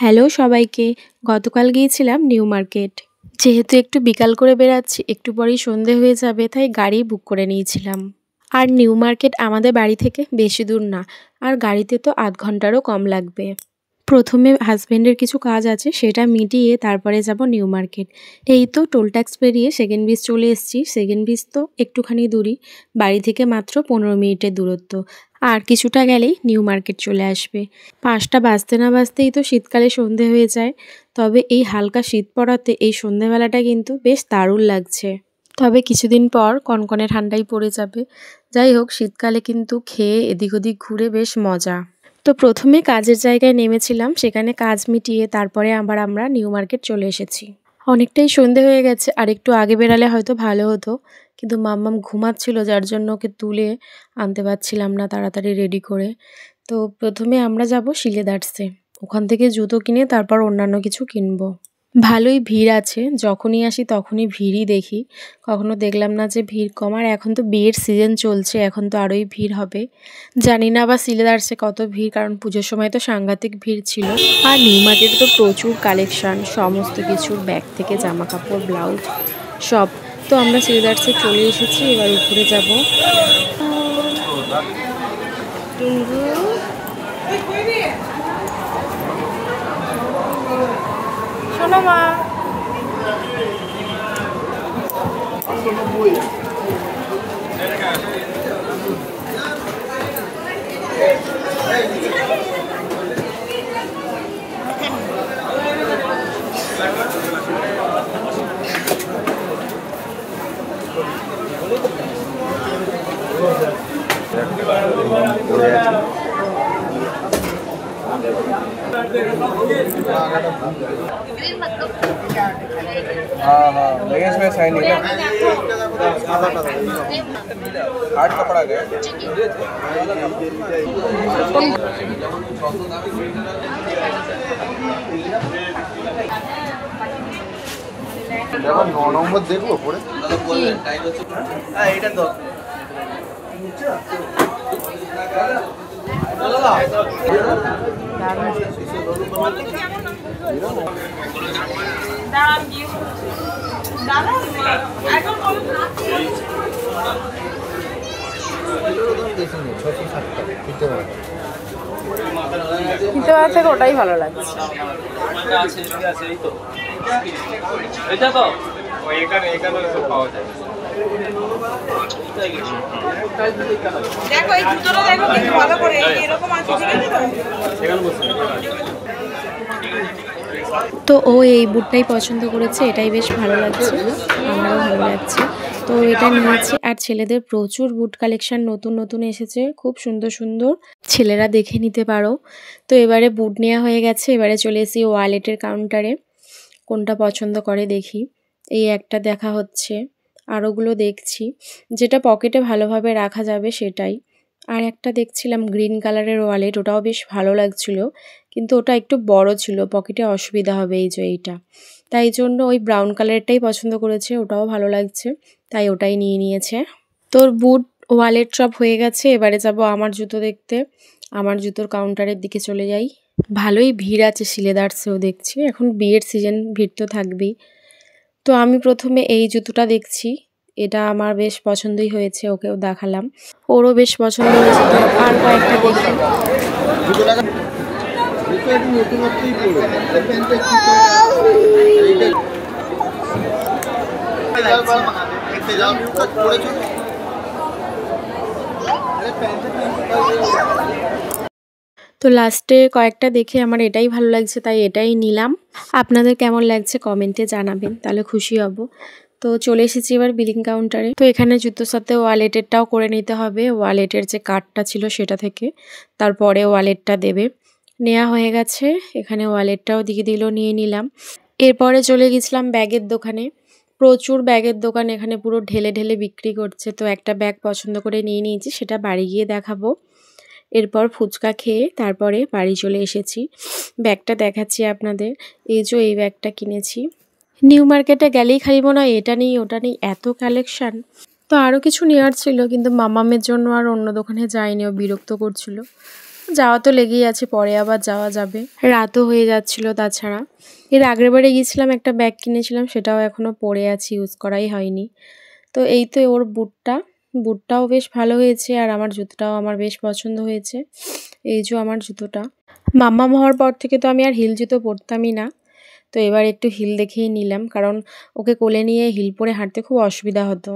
Hello সবাইকে। গতকাল গিয়েছিলাম নিউ মার্কেট। যেহেতু একটু বিকাল করে বেরাচ্ছি, একটু পরেই সন্ধে হয়ে যাবে, তাই গাড়ি বুক করে নিয়েছিলাম। আর নিউ মার্কেট আমাদের বাড়ি থেকে বেশি দূর না, আর গাড়িতে তো আধ ঘন্টারও কম লাগবে। প্রথমে হাজবেন্ডের কিছু কাজ আছে, সেটা মিটিয়ে তারপরে যাব নিউ মার্কেট। এই তো টোল ট্যাক্স পেরিয়ে সেকেন্ড ব্রিজ চলে এসেছি। সেকেন্ড ব্রিজ তো একটুখানি দূরই, বাড়ি থেকে মাত্র 15 মিনিটের দূরত্ব। আর কিছুটা গেলেই নিউ মার্কেট চলে আসবে। 5টা বাজতে না বাজতেই তো শীতকালে সন্ধে হয়ে যায়। তবে এই হালকা শীত পড়াতে এই সন্ধেবেলাটা কিন্তু বেশ দারুণ লাগছে। তবে কিছুদিন পর কনকনে ঠান্ডাই পড়ে যাবে। যাই হোক, শীতকালে কিন্তু খেয়ে এদিক ওদিক ঘুরে বেশ মজা। তো প্রথমে কাজের জায়গায় নেমেছিলাম, সেখানে কাজ মিটিয়ে তারপরে আবার আমরা নিউ মার্কেট চলে এসেছি। অনেকটাই সন্ধে হয়ে গেছে, আর একটু আগে বেরালে হয়তো ভালো হতো, কিন্তু মাম্মাম ঘুমাচ্ছিল, যার জন্য ওকে তুলে আনতে পারছিলাম না তাড়াতাড়ি রেডি করে। তো প্রথমে আমরা যাব শিলেদার্সে, ওখান থেকে জুতো কিনে তারপর অন্যান্য কিছু কিনবো। ভালোই ভিড় আছে, যখনই আসি তখনই ভিড়ই দেখি, কখনো দেখলাম না যে ভিড় কম। আর এখন তো বিয়ের সিজন চলছে, এখন তো আরোই ভিড় হবে। জানি না আবার সিলেদার্সে কত ভিড়, কারণ পুজোর সময় তো সাংঘাতিক ভিড় ছিল। আর নিউ মার্কেটে তো প্রচুর কালেকশন, সমস্ত কিছুর, ব্যাগ থেকে জামা কাপড়, ব্লাউজ সব। তো আমরা সিলেদার্সে চলে এসেছি, এবার উপরে যাব। শোনো মা, हाँ हाँ लेस में शाइनिंग है हार्ड कपड़ा गया দেখো 9 নম্বর দেখবো পরে হ্যাঁ এটা তো কিনতে পারছে, ওটাই ভালো লাগছে। এটা তো এখানে সব পাওয়া যায় দেখো এই জুতোটা দেখো কিন্তু ভালো করে এরকম আছে, ঠিক আছে তো? সেখানে বসে তো ও এই বুটটাই পছন্দ করেছে, এটাই বেশ ভালো লাগছে, আমারও ভালো লাগছে। তো এটা নিয়েছি। আর ছেলেদের প্রচুর বুট কালেকশন নতুন নতুন এসেছে, খুব সুন্দর সুন্দর, ছেলেরা দেখে নিতে পারো। তো এবারে বুট নেওয়া হয়ে গেছে, এবারে চলে এসেছি ওয়ালেটের কাউন্টারে। কোনটা পছন্দ করে দেখি। এই একটা দেখা হচ্ছে, আরোগুলো দেখছি, যেটা পকেটে ভালোভাবে রাখা যাবে সেটাই। আর একটা দেখছিলাম গ্রিন কালারের ওয়ালেট, ওটাও বেশ ভালো লাগছিল, কিন্তু ওটা একটু বড় ছিল, পকেটে অসুবিধা হবে এই যে এইটা। তাই জন্য ওই ব্রাউন কালারটাই পছন্দ করেছে, ওটাও ভালো লাগছে, তাই ওটাই নিয়ে নিয়েছে। তোর বুট ওয়ালেট সব হয়ে গেছে, এবারে যাব আমার জুতো দেখতে। আমার জুতোর কাউন্টারের দিকে চলে যাই। ভালোই ভিড় আছে সিলেদার্সেও দেখছি, এখন বিয়ের সিজন, ভিড় তো থাকবেই। তো আমি প্রথমে এই জুতোটা দেখছি, এটা আমার বেশ পছন্দই হয়েছে, ওকেও দেখালাম, ওরও বেশ পছন্দ হয়েছে। তো আর কয়েকটা দেখি। তো লাস্টে কয়েকটা দেখে আমার এটাই ভালো লাগছে, তাই এটাই নিলাম। আপনাদের কেমন লাগছে কমেন্টে জানাবেন, তাহলে খুশি হব। তো চলে এসেছি এবার বিলিং কাউন্টারে। তো এখানে জুতোর সাথে ওয়ালেটেরটাও করে নিতে হবে, ওয়ালেটের যে কার্ডটা ছিল সেটা থেকে, তারপরে ওয়ালেটটা দেবে। নেওয়া হয়ে গেছে, এখানে ওয়ালেটটাও দিয়ে দিল, নিয়ে নিলাম। এরপরে চলে গেছিলাম ব্যাগের দোকানে। প্রচুর ব্যাগের দোকান, এখানে পুরো ঢেলে ঢেলে বিক্রি করছে। তো একটা ব্যাগ পছন্দ করে নিয়ে নিয়েছি, সেটা বাড়ি গিয়ে দেখাবো। এরপর ফুচকা খেয়ে তারপরে বাড়ি চলে এসেছি। ব্যাগটা দেখাচ্ছি আপনাদের, এই যে এই ব্যাগটা কিনেছি। নিউ মার্কেটে গেলেই খালি মনে হয় এটা নেই ওটা নেই, এত কালেকশান। তো আরও কিছু নেওয়ার ছিল, কিন্তু মামামের জন্য আর অন্য দোকানে যায়নি, ও বিরক্ত করছিল। যাওয়া তো লেগেই আছে, পরে আবার যাওয়া যাবে। রাতও হয়ে যাচ্ছিল। তাছাড়া এর আগের বারে গিয়েছিলাম একটা ব্যাগ কিনেছিলাম, সেটাও এখনও পরে আছে, ইউজ করাই হয়নি। তো এই তো ওর বুটটাও বেশ ভালো হয়েছে, আর আমার জুতোটাও আমার বেশ পছন্দ হয়েছে। এই যে আমার জুতোটা, মাম্মাম হওয়ার পর থেকে তো আমি আর হিল জুতো পরতামই না। তো এবার একটু হিল দেখেই নিলাম, কারণ ওকে কোলে নিয়ে হিল পরে হাঁটতে খুব অসুবিধা হতো।